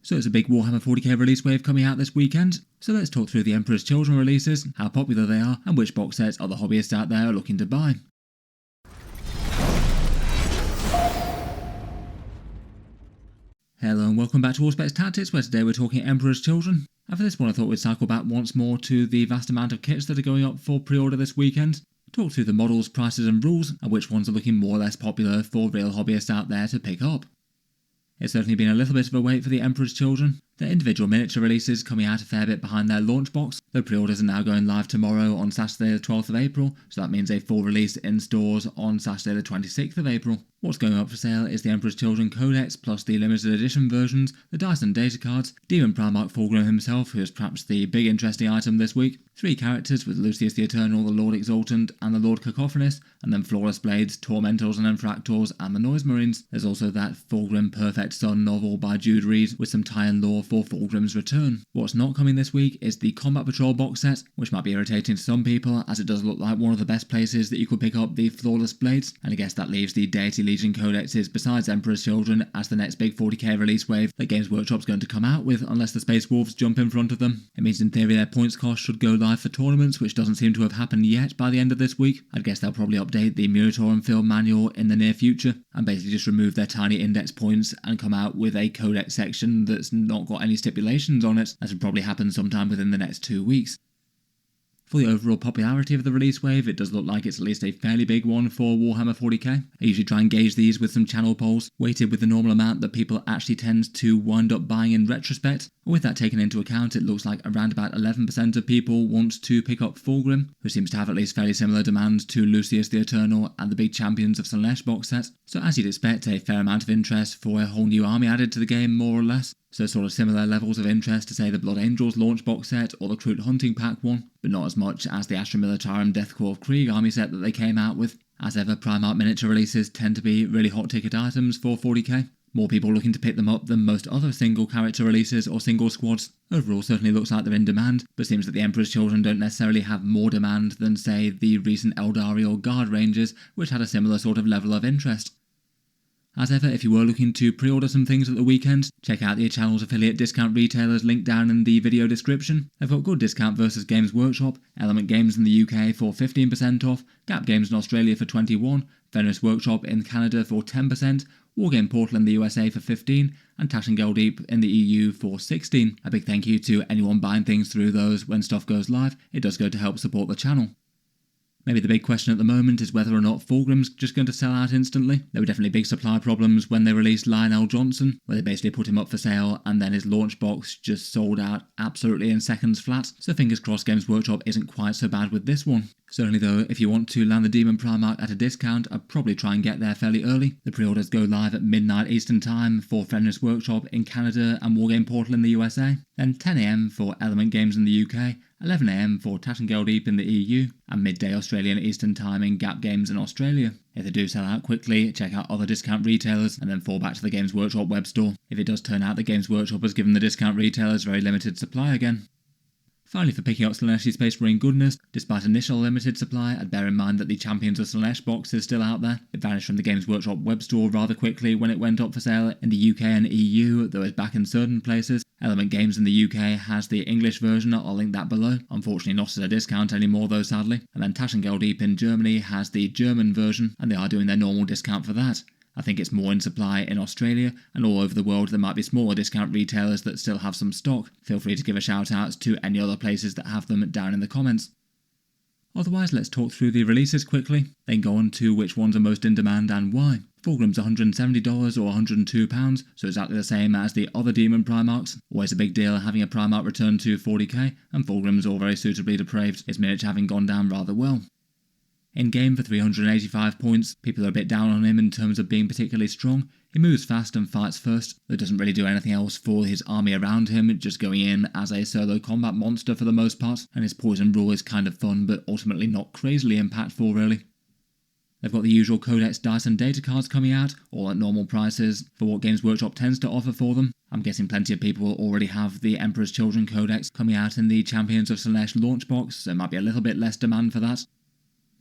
So it's a big Warhammer 40k release wave coming out this weekend, so let's talk through the Emperor's Children releases, how popular they are, and which box sets other hobbyists out there are looking to buy. Hello and welcome back to All Specs Tactics, where today we're talking Emperor's Children. And for this one I thought we'd cycle back once more to the vast amount of kits that are going up for pre-order this weekend, talk through the models, prices and rules, and which ones are looking more or less popular for real hobbyists out there to pick up. It's certainly been a little bit of a wait for the Emperor's Children. Their individual miniature releases coming out a fair bit behind their launch box, though pre-orders are now going live tomorrow on Saturday the 12th of April, so that means a full release in stores on Saturday the 26th of April. What's going up for sale is the Emperor's Children Codex plus the limited edition versions, the dice and data cards, Demon Primarch Fulgrim himself, who is perhaps the big interesting item this week, 3 characters with Lucius the Eternal, the Lord Exultant and the Lord Cacophonous, and then Flawless Blades, Tormentors and Infractors and the Noise Marines. There's also that Fulgrim Perfect Son novel by Jude Reed with some tie-in lore for Fulgrim's return. What's not coming this week is the Combat Patrol box set, which might be irritating to some people as it does look like one of the best places that you could pick up the Flawless Blades, and I guess that leaves the Deity Legion Codexes besides Emperor's Children as the next big 40k release wave that Games Workshop's going to come out with unless the Space Wolves jump in front of them. It means in theory their points cost should go live for tournaments, which doesn't seem to have happened yet by the end of this week. I'd guess they'll probably update the Murator and Field manual in the near future and basically just remove their tiny index points and come out with a codex section that's not got any stipulations on it. That should probably happen sometime within the next 2 weeks. For the overall popularity of the release wave, it does look like it's at least a fairly big one for Warhammer 40k. I usually try and gauge these with some channel polls, weighted with the normal amount that people actually tend to wind up buying in retrospect. With that taken into account, it looks like around about 11% of people want to pick up Fulgrim, who seems to have at least fairly similar demands to Lucius the Eternal and the big Champions of Slaanesh box set. So as you'd expect, a fair amount of interest for a whole new army added to the game, more or less. So sort of similar levels of interest to say the Blood Angels launch box set or the Kroot Hunting Pack one, but not as much as the Astra Militarum Deathcore of Krieg army set that they came out with. As ever, Primarch miniature releases tend to be really hot ticket items for 40k. More people looking to pick them up than most other single character releases or single squads. Overall certainly looks like they're in demand, but seems that the Emperor's Children don't necessarily have more demand than say the recent Eldari or Guard Rangers, which had a similar sort of level of interest. As ever, if you were looking to pre-order some things at the weekend, check out the channel's affiliate discount retailers linked down in the video description. They've got good discount versus Games Workshop, Element Games in the UK for 15% off, Gap Games in Australia for 21%, Fenris Workshop in Canada for 10%, Wargame Portal in the USA for 15%, and Tash and Geldeep in the EU for 16%. A big thank you to anyone buying things through those when stuff goes live. It does go to help support the channel. Maybe the big question at the moment is whether or not Fulgrim's just going to sell out instantly. There were definitely big supply problems when they released Lionel Johnson, where they basically put him up for sale and then his launch box just sold out absolutely in seconds flat, so fingers crossed Games Workshop isn't quite so bad with this one. Certainly though, if you want to land the Demon Primarch at a discount, I'd probably try and get there fairly early. The pre-orders go live at midnight Eastern Time for Fenris Workshop in Canada and Wargame Portal in the USA, then 10 AM for Element Games in the UK, 11 AM for Tash and Geldeep in the EU, and midday Australian Eastern Time in Gap Games in Australia. If they do sell out quickly, check out other discount retailers and then fall back to the Games Workshop web store if it does turn out that Games Workshop has given the discount retailers very limited supply again. Finally, for picking up Slaanesh Space Marine goodness, despite initial limited supply, I'd bear in mind that the Champions of Slaanesh box is still out there. It vanished from the Games Workshop web store rather quickly when it went up for sale in the UK and EU, though it's back in certain places. Element Games in the UK has the English version, I'll link that below. Unfortunately not at a discount anymore though, sadly. And then Tash and Geldeep in Germany has the German version, and they are doing their normal discount for that. I think it's more in supply in Australia, and all over the world there might be smaller discount retailers that still have some stock. Feel free to give a shout out to any other places that have them down in the comments. Otherwise, let's talk through the releases quickly, then go on to which ones are most in demand and why. Fulgrim's $170 or £102, so exactly the same as the other Demon Primarchs. Always a big deal having a Primarch return to 40k, and Fulgrim's all very suitably depraved, his miniature having gone down rather well. In game for 385 points, people are a bit down on him in terms of being particularly strong. He moves fast and fights first, though doesn't really do anything else for his army around him, just going in as a solo combat monster for the most part, and his poison rule is kind of fun but ultimately not crazily impactful really. They've got the usual Codex dice and data cards coming out, all at normal prices for what Games Workshop tends to offer for them. I'm guessing plenty of people will already have the Emperor's Children Codex coming out in the Champions of Slaanesh launch box, so there might be a little bit less demand for that.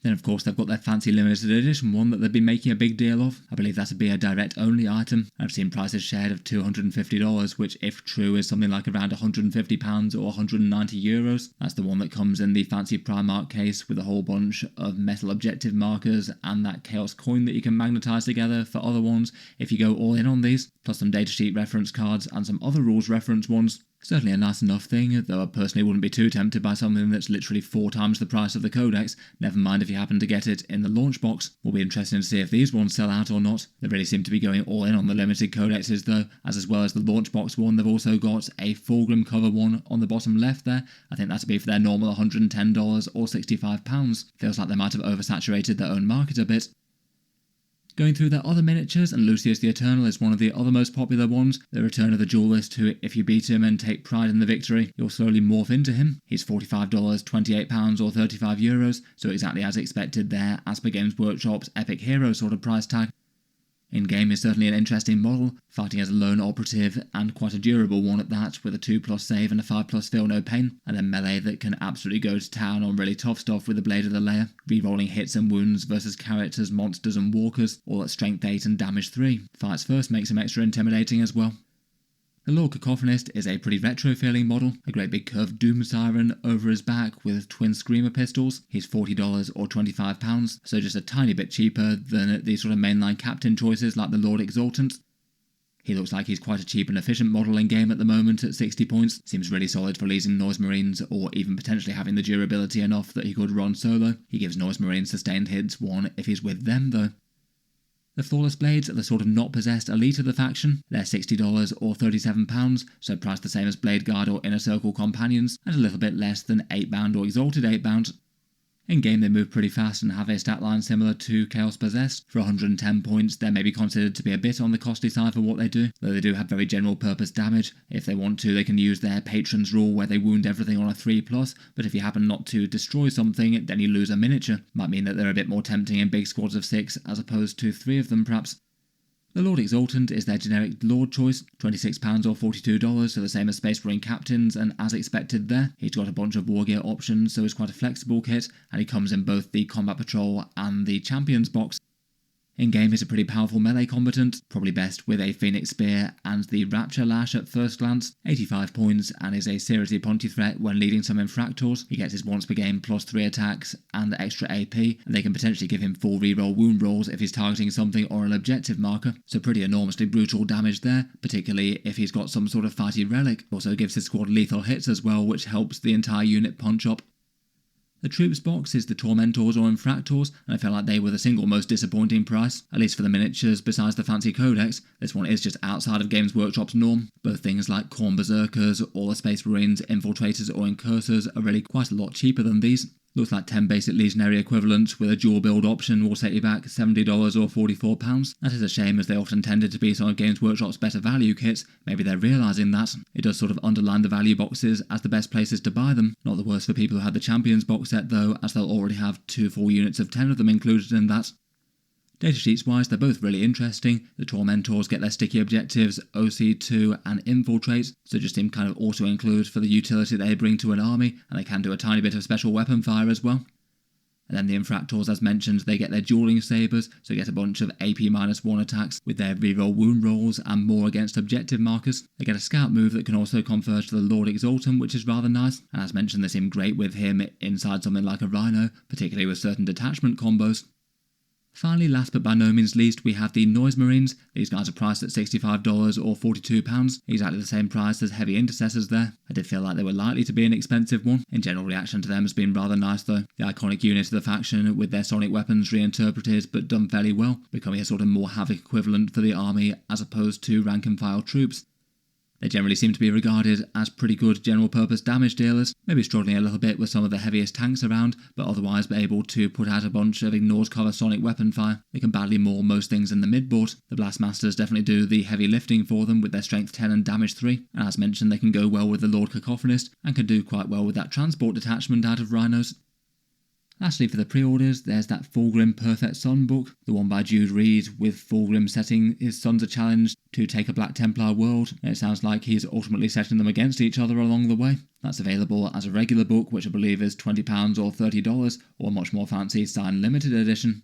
Then of course they've got their fancy limited edition one that they've been making a big deal of. I believe that'd be a direct only item. I've seen prices shared of $250, which if true is something like around £150 or €190. That's the one that comes in the fancy Primark case with a whole bunch of metal objective markers and that Chaos coin that you can magnetise together for other ones if you go all in on these, plus some datasheet reference cards and some other rules reference ones. Certainly a nice enough thing, though I personally wouldn't be too tempted by something that's literally 4 times the price of the Codex, never mind if you happen to get it in the launch box. Will be interesting to see if these ones sell out or not. They really seem to be going all in on the limited Codexes though, as well as the launch box one, they've also got a Fulgrim cover one on the bottom left there. I think that'd be for their normal $110 or £65. Feels like they might have oversaturated their own market a bit. Going through their other miniatures, and Lucius the Eternal is one of the other most popular ones, the return of the duelist who, if you beat him and take pride in the victory, you'll slowly morph into him. He's $45, £28 or €35, so exactly as expected there, as per Games Workshop's Epic Hero sort of price tag. In-game is certainly an interesting model, fighting as a lone operative, and quite a durable one at that, with a 2+ save and a 5+ feel no pain, and a melee that can absolutely go to town on really tough stuff with the Blade of the Lair, re-rolling hits and wounds versus characters, monsters and walkers, all at strength 8 and damage 3. Fights first makes him extra intimidating as well. The Lord Cacophonist is a pretty retro-feeling model, a great big curved doom siren over his back with twin screamer pistols. He's $40 or £25, so just a tiny bit cheaper than the sort of mainline captain choices like the Lord Exultant. He looks like he's quite a cheap and efficient model in game at the moment at 60 points, seems really solid for leasing Noise Marines or even potentially having the durability enough that he could run solo. He gives Noise Marines sustained hits 1 if he's with them though. The Flawless Blades are the sort of not possessed elite of the faction. They're $60 or £37, so priced the same as Blade Guard or Inner Circle companions, and a little bit less than 8-bound or Exalted 8-bound. In game they move pretty fast and have a stat line similar to Chaos Possessed. For 110 points they may be considered to be a bit on the costly side for what they do, though they do have very general purpose damage. If they want to they can use their Patron's Rule where they wound everything on a 3+, but if you happen not to destroy something then you lose a miniature. Might mean that they're a bit more tempting in big squads of 6 as opposed to 3 of them perhaps. The Lord Exultant is their generic Lord choice, £26 or $42, so the same as Space Marine Captains, and as expected there, he's got a bunch of war gear options, so it's quite a flexible kit, and he comes in both the Combat Patrol and the Champions box. In-game he's a pretty powerful melee combatant, probably best with a Phoenix Spear and the Rapture Lash at first glance, 85 points, and is a seriously punchy threat when leading some Infractors. He gets his once per game +3 attacks and extra AP, and they can potentially give him full reroll wound rolls if he's targeting something or an objective marker, so pretty enormously brutal damage there, particularly if he's got some sort of fighty relic. Also gives his squad lethal hits as well, which helps the entire unit punch up. The Troops box is the Tormentors or Infractors, and I felt like they were the single most disappointing price, at least for the miniatures besides the fancy Codex. This one is just outside of Games Workshop's norm. Both things like Khorne Berserkers, all the Space Marines, Infiltrators or Incursors are really quite a lot cheaper than these. Looks like 10 basic Legionary equivalents with a dual build option will set you back $70 or £44. That is a shame as they often tended to be some of Games Workshop's better value kits. Maybe they're realising that. It does sort of underline the value boxes as the best places to buy them. Not the worst for people who had the Champions box set though, as they'll already have 2 full units of 10 of them included in that. Datasheets wise, they're both really interesting. The Tormentors get their sticky objectives, OC2 and Infiltrate, so just seem kind of auto-include for the utility they bring to an army, and they can do a tiny bit of special weapon fire as well. And then the Infractors, as mentioned, they get their dueling sabres, so get a bunch of AP-1 attacks with their reroll wound rolls and more against objective markers. They get a scout move that can also converge to the Lord Exultant, which is rather nice, and as mentioned they seem great with him inside something like a Rhino, particularly with certain detachment combos. Finally, last but by no means least, we have the Noise Marines. These guys are priced at $65 or £42, exactly the same price as Heavy Intercessors there. I did feel like they were likely to be an expensive one. In general, reaction to them has been rather nice though. The iconic unit of the faction with their sonic weapons reinterpreted but done fairly well, becoming a sort of more Havoc equivalent for the army as opposed to rank and file troops. They generally seem to be regarded as pretty good general purpose damage dealers, maybe struggling a little bit with some of the heaviest tanks around, but otherwise be able to put out a bunch of ignores cover sonic weapon fire. They can badly maul most things in the midboard. The Blastmasters definitely do the heavy lifting for them with their strength 10 and damage 3, and as mentioned they can go well with the Lord Cacophonist, and can do quite well with that transport detachment out of Rhinos. Lastly, for the pre-orders, there's that Fulgrim Perfect Son book, the one by Jude Reed, with Fulgrim setting his sons a challenge to take a Black Templar world, and it sounds like he's ultimately setting them against each other along the way. That's available as a regular book, which I believe is £20 or $30, or a much more fancy signed limited edition.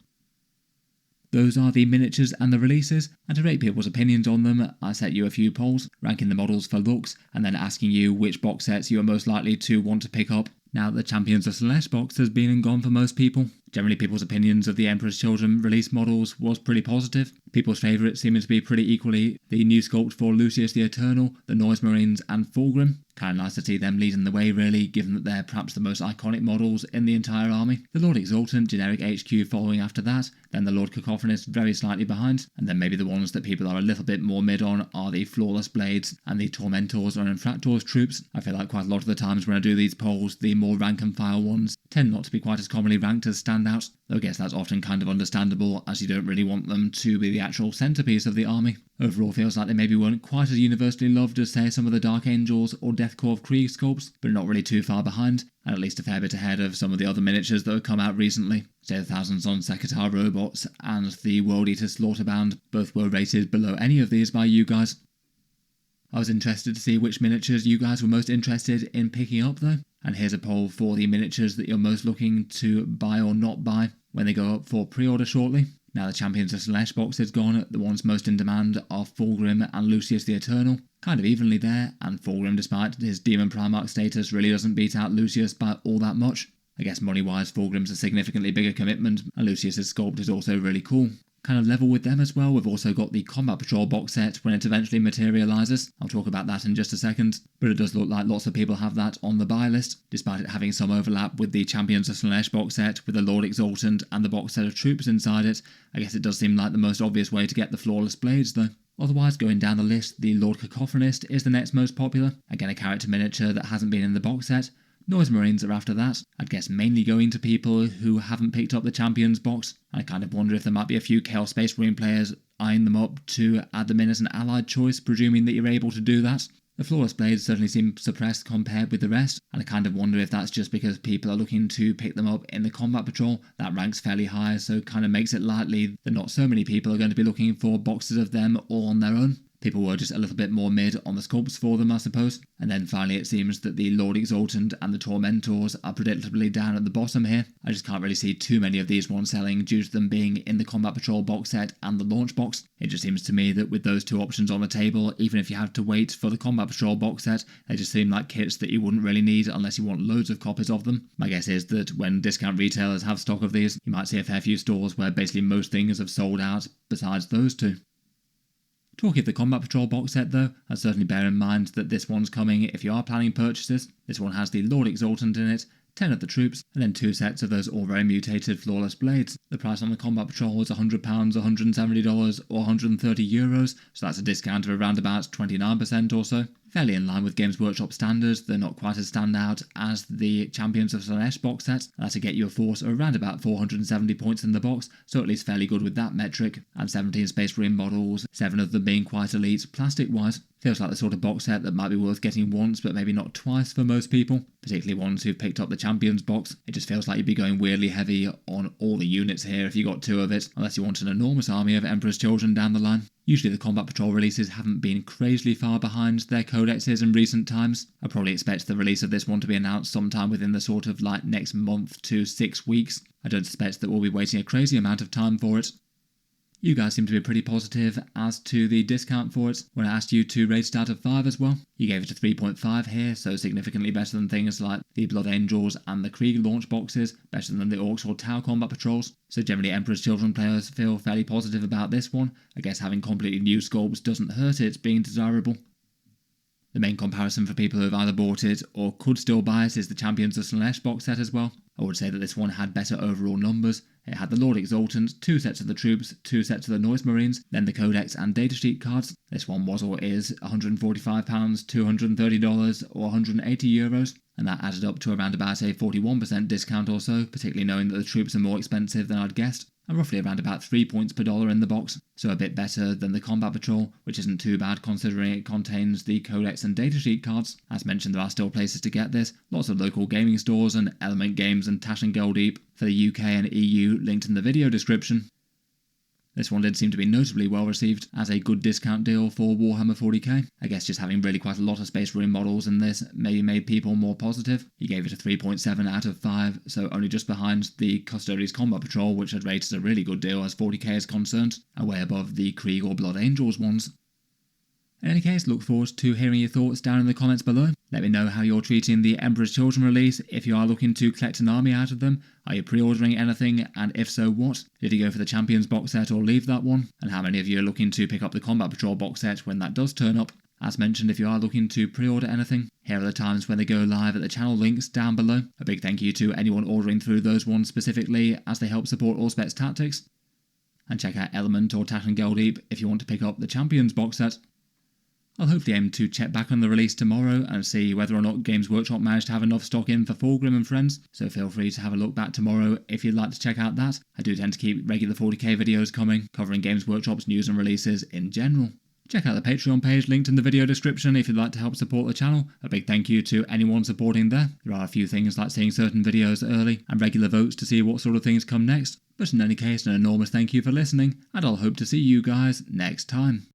Those are the miniatures and the releases, and to rate people's opinions on them, I set you a few polls, ranking the models for looks, and then asking you which box sets you are most likely to want to pick up. Now, the Champions of Slaanesh box has been and gone for most people. Generally, people's opinions of the Emperor's Children release models was pretty positive. People's favourites seeming to be pretty equally the new sculpt for Lucius the Eternal, the Noise Marines and Fulgrim. Kind of nice to see them leading the way really, given that they're perhaps the most iconic models in the entire army. The Lord Exultant, generic HQ following after that, then the Lord Cacophonist very slightly behind, and then maybe the ones that people are a little bit more mid on are the Flawless Blades and the Tormentors or Infractors troops. I feel like quite a lot of the times when I do these polls, the more rank and file ones tend not to be quite as commonly ranked as standouts, though I guess that's often kind of understandable as you don't really want them to be the actual centrepiece of the army. Overall feels like they maybe weren't quite as universally loved as say some of the Dark Angels or Deathcore of Krieg sculpts, but not really too far behind, and at least a fair bit ahead of some of the other miniatures that have come out recently. Say the Thousands on Sekitar robots and the World Eater Slaughterbound both were rated below any of these by you guys. I was interested to see which miniatures you guys were most interested in picking up though, and here's a poll for the miniatures that you're most looking to buy or not buy when they go up for pre-order shortly. Now the Champions of Slaanesh box is gone, the ones most in demand are Fulgrim and Lucius the Eternal, kind of evenly there, and Fulgrim despite his Demon Primarch status really doesn't beat out Lucius by all that much. I guess money-wise Fulgrim's a significantly bigger commitment, and Lucius's sculpt is also really cool. Kind of level with them as well, we've also got the Combat Patrol box set when it eventually materialises. I'll talk about that in just a second, but it does look like lots of people have that on the buy list, despite it having some overlap with the Champions of Slaanesh box set with the Lord Exultant and the box set of troops inside it. I guess it does seem like the most obvious way to get the Flawless Blades though. Otherwise, going down the list, the Lord Cacophonist is the next most popular, again a character miniature that hasn't been in the box set. Noise Marines are after that, I'd guess mainly going to people who haven't picked up the Champions box. I kind of wonder if there might be a few Chaos Space Marine players eyeing them up to add them in as an allied choice, presuming that you're able to do that. The Flawless Blades certainly seem suppressed compared with the rest, and I kind of wonder if that's just because people are looking to pick them up in the Combat Patrol. That ranks fairly high, so kind of makes it likely that not so many people are going to be looking for boxes of them all on their own. People were just a little bit more mid on the sculpts for them, I suppose. And then finally it seems that the Lord Exultant and the Tormentors are predictably down at the bottom here. I just can't really see too many of these ones selling due to them being in the Combat Patrol box set and the launch box. It just seems to me that with those two options on the table, even if you have to wait for the Combat Patrol box set, they just seem like kits that you wouldn't really need unless you want loads of copies of them. My guess is that when discount retailers have stock of these, you might see a fair few stores where basically most things have sold out besides those two. Talking of the Combat Patrol box set though, I'd certainly bear in mind that this one's coming if you are planning purchases. This one has the Lord Exultant in it, 10 of the troops, and then 2 sets of those all very mutated Flawless Blades. The price on the Combat Patrol is £100, $170 or €130, so that's a discount of around about 29% or so. Fairly in line with Games Workshop standards, they're not quite as standout as the Champions of Slaanesh box set. That'll get you a force of around about 470 points in the box, so at least fairly good with that metric, and 17 Space Marine models, 7 of them being quite elite plastic-wise. Feels like the sort of box set that might be worth getting once but maybe not twice for most people, particularly ones who've picked up the Champions box. It just feels like you'd be going weirdly heavy on all the units here if you got 2 of it, unless you want an enormous army of Emperor's Children down the line. Usually the Combat Patrol releases haven't been crazily far behind their codexes in recent times. I probably expect the release of this one to be announced sometime within the sort of like next month to 6 weeks. I don't suspect that we'll be waiting a crazy amount of time for it. You guys seem to be pretty positive as to the discount for it when I asked you to rate it out of 5 as well. You gave it a 3.5 here, so significantly better than things like the Blood Angels and the Krieg launch boxes, better than the Orcs or Tau combat patrols. So generally Emperor's Children players feel fairly positive about this one. I guess having completely new sculpts doesn't hurt it being desirable. The main comparison for people who have either bought it or could still buy it is the Champions of Slaanesh box set as well. I would say that this one had better overall numbers. It had the Lord Exultant, 2 sets of the troops, 2 sets of the Noise Marines, then the Codex and datasheet cards. This one was or is £145, $230 or €180, and that added up to around about a 41% discount or so, particularly knowing that the troops are more expensive than I'd guessed. and roughly around about 3 points per dollar in the box, so a bit better than the Combat Patrol, which isn't too bad considering it contains the Codex and datasheet cards. As mentioned, there are still places to get this, lots of local gaming stores and Element Games and Tash and Geldeep for the UK and EU linked in the video description. This one did seem to be notably well received as a good discount deal for Warhammer 40k. I guess just having really quite a lot of Space Marine models in this maybe made people more positive. He gave it a 3.7 out of 5, so only just behind the Custodes Combat Patrol, which I'd rate as a really good deal as 40k is concerned, and way above the Krieg or Blood Angels ones. In any case, look forward to hearing your thoughts down in the comments below. Let me know how you're treating the Emperor's Children release, if you are looking to collect an army out of them. Are you pre-ordering anything, and if so, what? Did you go for the Champions box set or leave that one? And how many of you are looking to pick up the Combat Patrol box set when that does turn up? As mentioned, if you are looking to pre-order anything, here are the times when they go live at the channel links down below. A big thank you to anyone ordering through those ones specifically, as they help support Auspex Tactics. And check out Element or Tash and Geldeep if you want to pick up the Champions box set. I'll hopefully aim to check back on the release tomorrow and see whether or not Games Workshop managed to have enough stock in for Fulgrim and friends, so feel free to have a look back tomorrow if you'd like to check out that. I do tend to keep regular 40k videos coming, covering Games Workshop's news and releases in general. Check out the Patreon page linked in the video description if you'd like to help support the channel. A big thank you to anyone supporting there. There are a few things like seeing certain videos early and regular votes to see what sort of things come next. But in any case, an enormous thank you for listening, and I'll hope to see you guys next time.